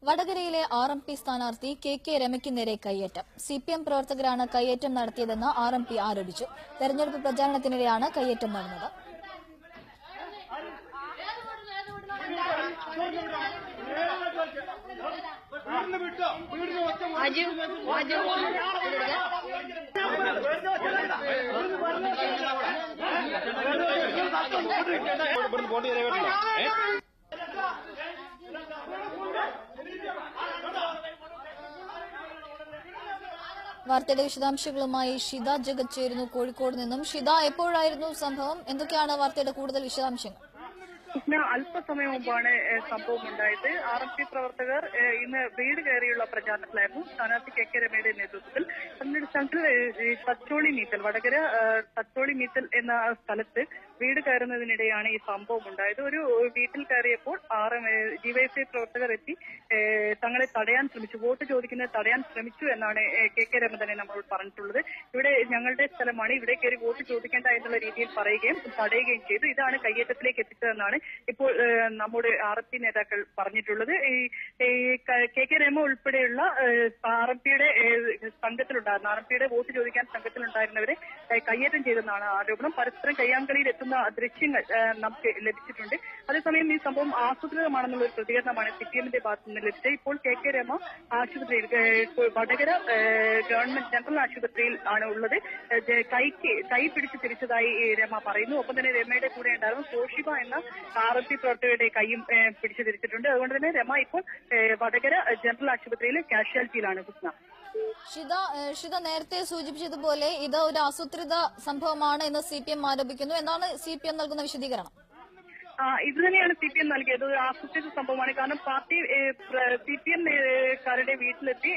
വടകരയിലെ RMP സ്ഥാനാർത്ഥി KK രമയ്ക്ക് നേരെ കയ്യേറ്റം. CPM പ്രവർത്തകരാണ് കയ്യേറ്റം നടത്തിയതെന്ന് RMP ആരോപിച്ചു. തെരഞ്ഞെടുപ്പ് പ്രചാരണത്തിനിടെയാണ് കയ്യേറ്റം നടന്നത്. വാർത്തയുടെ വിശദാംശങ്ങളുമായി ഷിത ജഗത് ചേരുന്നു കോഴിക്കോട് നിന്നും. ഷിത, എപ്പോഴായിരുന്നു സംഭവം? എന്തൊക്കെയാണ് വാർത്തയുടെ കൂടുതൽ വിശദാംശങ്ങൾ? അല്പസമയം മുമ്പാണ് സംഭവം ഉണ്ടായത്. RMP പ്രവർത്തകർ ഇന്ന് വീട് കയറിയുള്ള പ്രചാരണത്തിലായിരുന്നു. സ്ഥാനാർത്ഥി KK രമയുടെ നേതൃത്വത്തിൽ സ്ഥലത്ത് തച്ചോളി മീത്തൽ, വടകര തച്ചോളി മീത്തൽ എന്ന സ്ഥലത്ത് വീട് കയറുന്നതിനിടെയാണ് ഈ സംഭവം ഉണ്ടായത്. ഒരു വീട്ടിൽ കയറിയപ്പോൾ DYFI പ്രവർത്തകർ എത്തി തങ്ങളെ തടയാൻ ശ്രമിച്ചു, വോട്ട് ചോദിക്കുന്നത് തടയാൻ ശ്രമിച്ചു എന്നാണ് KK രമ തന്നെ നമ്മളോട് പറഞ്ഞിട്ടുള്ളത്. ഇവിടെ ഞങ്ങളുടെ സ്ഥലമാണ്, ഇവിടെ കയറി വോട്ട് ചോദിക്കേണ്ട എന്നുള്ള രീതിയിൽ പറയുകയും തടയുകയും ചെയ്തു. ഇതാണ് കയ്യേറ്റത്തിലേക്ക് എത്തിച്ചതെന്നാണ് ഇപ്പോൾ നമ്മുടെ RMP നേതാക്കൾ പറഞ്ഞിട്ടുള്ളത്. KK രമ ഉൾപ്പെടെയുള്ള RMPയുടെ സംഘത്തിലുണ്ടായിരുന്ന RMPയുടെ വോട്ട് ചോദിക്കാൻ സംഘത്തിലുണ്ടായിരുന്നവരെ കയ്യേറ്റം ചെയ്തെന്നാണ് ആരോപണം. പരസ്പരം കയ്യാങ്കളിയിൽ എത്തുന്ന ദൃശ്യങ്ങൾ നമുക്ക് ലഭിച്ചിട്ടുണ്ട്. അതേസമയം ഈ സംഭവം ആസൂത്രിതമാണെന്നുള്ള ഒരു പ്രതികരണമാണ് CPMന്റെ ഭാഗത്തു നിന്ന് ലഭിച്ചത്. ഇപ്പോൾ KK രമ ആശുപത്രിയിൽ, വടകര ഗവൺമെന്റ് ജനറൽ ആശുപത്രിയിൽ ആണ് ഉള്ളത്. കൈ പിടിച്ച് തിരിച്ചതായി രമ പറയുന്നു. ഒപ്പം തന്നെ രമയുടെ കൂടെ ഉണ്ടായിരുന്ന സോഷിബ എന്ന RMP പ്രവർത്തകരുടെ കൈയും പിടിച്ചു തിരിച്ചിട്ടുണ്ട്. അതുകൊണ്ട് തന്നെ രമ ഇപ്പോൾ വടകര ജനറൽ ആശുപത്രിയിൽ കാഷ്വാലിറ്റിയിലാണ്. ഷിത നേരത്തെ സൂചിപ്പിച്ചതുപോലെ ഇത് ഒരു ആസൂത്രിത സംഭവമാണ് എന്ന് CPM ആരോപിക്കുന്നു. എന്താണ് CPM നൽകുന്ന വിശദീകരണം? ഇത് തന്നെയാണ് CPM നൽകിയത്. ഒരു ആസൂത്രിത സംഭവമാണ്. കാരണം പാർട്ടി CPM കാരുടെ വീട്ടിലെത്തി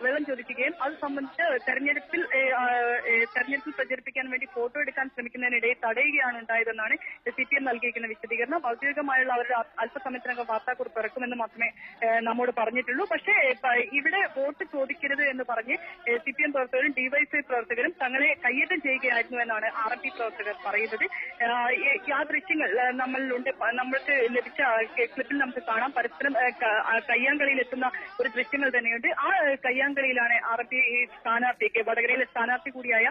വെള്ളം ചോദിക്കുകയും അത് സംബന്ധിച്ച് തെരഞ്ഞെടുപ്പിൽ പ്രചരിപ്പിക്കാൻ വേണ്ടി ഫോട്ടോ എടുക്കാൻ ശ്രമിക്കുന്നതിനിടെ തടയുകയാണ് ഉണ്ടായതെന്നാണ് CPM നൽകിയിരിക്കുന്ന വിശദീകരണം. ഔദ്യോഗികമായുള്ള അവരുടെ അല്പസമയത്തിനകം വാർത്താക്കുറിപ്പ് ഇറക്കുമെന്ന് മാത്രമേ നമ്മോട് പറഞ്ഞിട്ടുള്ളൂ. പക്ഷേ ഇവിടെ വോട്ട് ചോദിക്കരുത് എന്ന് പറഞ്ഞ് CPM പ്രവർത്തകരും DYFI പ്രവർത്തകരും തങ്ങളെ കയ്യേറ്റം ചെയ്യുകയായിരുന്നു എന്നാണ് RMP പ്രവർത്തകർ പറയുന്നത്. ആ ദൃശ്യങ്ങൾ നമ്മൾക്ക് ലഭിച്ച ക്ലിപ്പിൽ നമുക്ക് കാണാം. പരസ്പരം കയ്യാങ്കളിയിൽ എത്തുന്ന ഒരു ദൃശ്യങ്ങൾ തന്നെയുണ്ട്. ആ കയ്യാങ്കളിയിലാണ് RMP സ്ഥാനാർത്ഥിക്ക്, വടകരയിലെ സ്ഥാനാർത്ഥി കൂടിയായ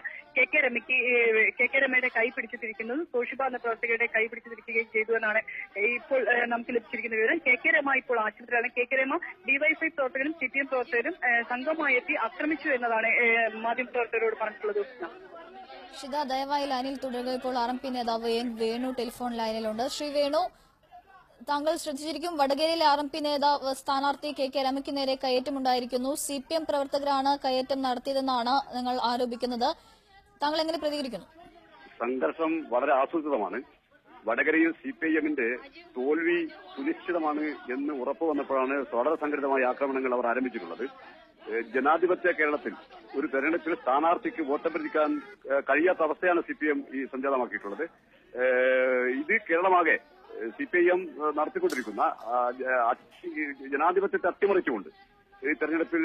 KK രമയുടെ കൈ പിടിച്ചിരിക്കുന്നത്. സോഷിബ എന്ന പ്രവർത്തകരുടെ കൈ പിടിച്ചിരിക്കുകയും ചെയ്തു എന്നാണ് ഇപ്പോൾ നമുക്ക് ലഭിച്ചിരിക്കുന്ന വിവരം. KK രമ ഇപ്പോൾ ആശുപത്രിയിലാണ്. KK രമ DYFI പ്രവർത്തകരും CPM പ്രവർത്തകരും സംഘമായി എത്തി ആക്രമിച്ചു എന്നതാണ് മാധ്യമപ്രവർത്തകരോട് പറഞ്ഞിട്ടുള്ളത്. ഷിത, ദയവായി ലൈനിൽ തുടരുക. ഇപ്പോൾ RMP നേതാവ് N വേണു ടെലിഫോൺ ലൈനിലുണ്ട്. ശ്രീ വേണു, താങ്കൾ ശ്രദ്ധിച്ചിരിക്കും, വടകരയിലെ RMP നേതാവ് സ്ഥാനാർത്ഥി KK രമയ്ക്ക് നേരെ കയ്യേറ്റമുണ്ടായിരിക്കുന്നു. CPM പ്രവർത്തകരാണ് കയ്യേറ്റം നടത്തിയതെന്നാണ് നിങ്ങൾ ആരോപിക്കുന്നത്. താങ്കൾ എങ്ങനെ പ്രതികരിക്കുന്നു? സംഘർഷം വളരെ ആസൂത്രിതമാണ്. വടകരയിൽ CPIMന്റെ തോൽവി സുനിശ്ചിതമാണ് എന്ന് ഉറപ്പു വന്നപ്പോഴാണ് വളരെ സംഘടിതമായ ആക്രമണങ്ങൾ അവർ ആരംഭിച്ചിട്ടുള്ളത്. ജനാധിപത്യ കേരളത്തിൽ ഒരു തെരഞ്ഞെടുപ്പിൽ സ്ഥാനാർത്ഥിക്ക് വോട്ടഭ്യർത്ഥിക്കാൻ കഴിയാത്ത അവസ്ഥയാണ് CPM ഈ സംജാതമാക്കിയിട്ടുള്ളത്. ഇത് കേരളമാകെ CPIM നടത്തിക്കൊണ്ടിരിക്കുന്ന ജനാധിപത്യത്തെ അട്ടിമറിച്ചുകൊണ്ട് ഈ തെരഞ്ഞെടുപ്പിൽ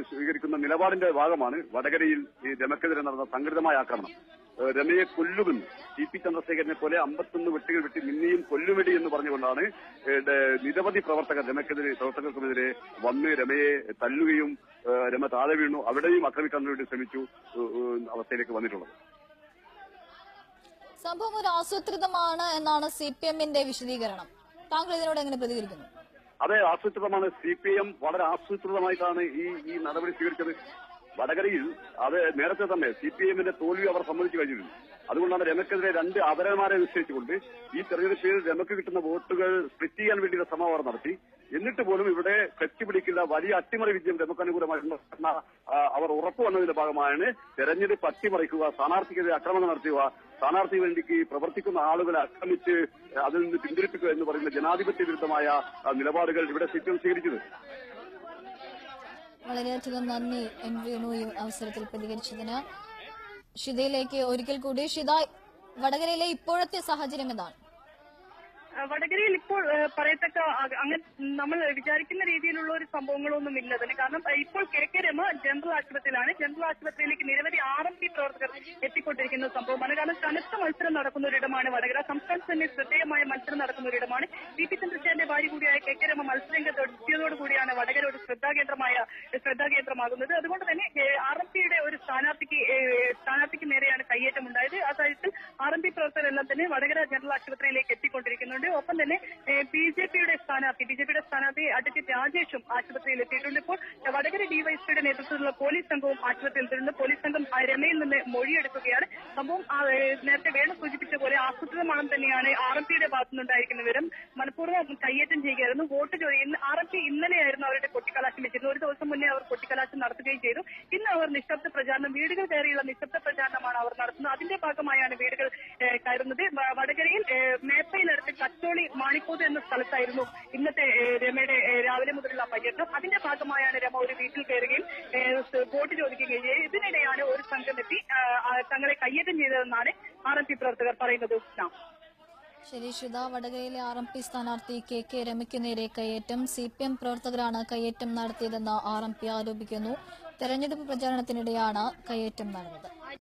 സ്വീകരിക്കുന്ന നിലപാടിന്റെ ഭാഗമാണ് വടകരയിൽ ഈ രമയ്ക്കെതിരെ നടന്ന സംഘടിതമായ ആക്രമണം. രമയെ കൊല്ലുമെന്ന് CP ചന്ദ്രശേഖരനെ പോലെ 51 വെട്ടുകൾ വെട്ടി നിന്നെയും കൊല്ലുമെടി എന്ന് പറഞ്ഞുകൊണ്ടാണ് നിരവധി പ്രവർത്തകർക്കുമെതിരെ വന്ന് രമയെ തല്ലുകയും രമ താഴെ വീണു അവിടെയും ആക്രമിക്കാൻ വേണ്ടി ശ്രമിച്ചു അവസ്ഥയിലേക്ക് വന്നിട്ടുള്ളത്. സംഭവം ഒരു ആസൂത്രിതമാണ് എന്നാണ് CPMന്റെ വിശദീകരണം. താങ്കൾ ഇതിനോട് എങ്ങനെ പ്രതികരിക്കുന്നു? അതെ, ആസൂത്രിതമാണ്. CPM വളരെ ആസൂത്രിതമായിട്ടാണ് ഈ നടപടി സ്വീകരിച്ചത്. വടകരയിൽ അത് നേരത്തെ തന്നെ CPMന്റെ തോൽവി അവർ സമ്മതിച്ചു കഴിഞ്ഞിരുന്നു. അതുകൊണ്ടാണ് രമയ്ക്കെതിരെ 2 അപരന്മാരെ നിശ്ചയിച്ചുകൊണ്ട് ഈ തെരഞ്ഞെടുപ്പിൽ രമയ്ക്ക് കിട്ടുന്ന വോട്ടുകൾ സ്പ്ലിറ്റ് ചെയ്യാൻ വേണ്ടിയുള്ള ശ്രമം അവർ നടത്തി. എന്നിട്ട് പോലും ഇവിടെ ക്ലച്ച് പിടിക്കില്ല, വലിയ അട്ടിമറി വിജയം രമയ്ക്ക് അനുകൂലമായിട്ടുള്ള അവർ ഉറപ്പു വന്നതിന്റെ ഭാഗമാണ് തെരഞ്ഞെടുപ്പ് അട്ടിമറിക്കുക, സ്ഥാനാർത്ഥിക്കെതിരെ ആക്രമണം നടത്തുക, സ്ഥാനാർത്ഥി വേണ്ടിക്ക് പ്രവർത്തിക്കുന്ന ആളുകളെ ആക്രമിച്ച് അതിൽ നിന്ന് പിന്തിരിപ്പിക്കുക എന്ന് പറയുന്ന ജനാധിപത്യ വിരുദ്ധമായ നിലപാടുകൾ ഇവിടെ CPM സ്വീകരിച്ചത്. വളരെയധികം നന്ദി N വേണു ഈ അവസരത്തിൽ പ്രതികരിച്ചതിന്. ഷിതയിലേക്ക് ഒരിക്കൽ കൂടി. ഷിത, വടകരയിലെ ഇപ്പോഴത്തെ സാഹചര്യം എന്താണ്? വടകരയിൽ ഇപ്പോൾ പറയത്തക്ക അങ്ങനെ നമ്മൾ വിചാരിക്കുന്ന രീതിയിലുള്ള ഒരു സംഭവങ്ങളൊന്നും ഇല്ല തന്നെ. കാരണം ഇപ്പോൾ കെ രമ ജനറൽ ആശുപത്രിയിലാണ്. ജനറൽ ആശുപത്രിയിലേക്ക് നിരവധി RMP പ്രവർത്തകർ എത്തിക്കൊണ്ടിരിക്കുന്ന സംഭവമാണ്. കാരണം കനത്ത മത്സരം നടക്കുന്ന ഒരിടമാണ് വടകര. സംസ്ഥാനത്ത് തന്നെ ശ്രദ്ധേയമായ മത്സരം നടക്കുന്ന ഒരിടമാണ്. VP ചന്ദ്രശേഖരന്റെ ഭാര്യ കൂടിയായ കെ രമ മത്സരരംഗത്ത് എത്തിയതോടുകൂടിയാണ് വടകര ഒരു ശ്രദ്ധാകേന്ദ്രമാകുന്നത്. അതുകൊണ്ട് തന്നെ RMPയുടെ ഒരു സ്ഥാനാർത്ഥിക്ക് നേരെയാണ് കയ്യേറ്റം ഉണ്ടായത്. ആ കാര്യത്തിൽ RMP പ്രവർത്തകരെല്ലാം തന്നെ വടകര ജനറൽ ആശുപത്രിയിലേക്ക് എത്തിക്കൊണ്ടിരിക്കുന്നുണ്ട്. ഒപ്പം തന്നെ ബിജെപിയുടെ സ്ഥാനാർത്ഥി അഡ്വക്കേറ്റ് രാജേഷും ആശുപത്രിയിൽ എത്തിയിട്ടുണ്ട്. ഇപ്പോൾ വടകര ഡിവൈഎസ്പിയുടെ നേതൃത്വത്തിലുള്ള പോലീസ് സംഘവും ആശുപത്രിയിൽ എത്തിയിട്ടുണ്ട്. പോലീസ് സംഘം രമയിൽ നിന്ന് മൊഴിയെടുക്കുകയാണ്. സംഭവം നേരത്തെ വേണു സൂചിപ്പിച്ച പോലെ ആസൂത്രിതമാണെന്ന് തന്നെയാണ് RMPയുടെ ഭാഗത്തുനിന്നുണ്ടായിരിക്കുന്ന വിവരം. മനഃപൂർവ്വം കയ്യേറ്റം ചെയ്യുകയായിരുന്നു. വോട്ട് RMP ഇന്നലെയായിരുന്നു അവരുടെ കൊട്ടിക്കലാശം വെച്ചിരുന്നത്. ഒരു ദിവസം മുന്നേ അവർ കൊട്ടിക്കലാശം നടത്തുകയും ചെയ്തു. ഇന്ന് അവർ നിശബ്ദ പ്രചാരണം, വീടുകൾ കയറിയുള്ള നിശബ്ദ പ്രചാരണമാണ് അവർ നടത്തുന്നത്. അതിന്റെ ഭാഗമായാണ് വീടുകൾ കയറുന്നത്. വടകരയിൽ മേപ്പയിലടുത്ത് കച്ചോളി മാണിക്കോട് എന്ന സ്ഥലത്തായിരുന്നു ഇന്നത്തെ രമയുടെ രാവിലെ മുതലുള്ള പര്യടനം. അതിന്റെ ഭാഗമായാണ് രമ ഒരു വീട്ടിൽ കയറുകയും വോട്ട് ചോദിക്കുകയും ചെയ്തത്. ഇതിനിടെയാണ് ഒരു സംഘം എത്തി തങ്ങളെ കയ്യേറ്റം ചെയ്തതെന്നാണ് RMP പ്രവർത്തകർ പറയുന്നത്. ശരി ശ്രിത, വടകരയിലെ RMP സ്ഥാനാർത്ഥി കെ രമയ്ക്കു നേരെ കയ്യേറ്റം. CPM പ്രവർത്തകരാണ് കയ്യേറ്റം നടത്തിയതെന്ന് RMP ആരോപിക്കുന്നു. തെരഞ്ഞെടുപ്പ് പ്രചാരണത്തിനിടെയാണ് കയ്യേറ്റം നടന്നത്.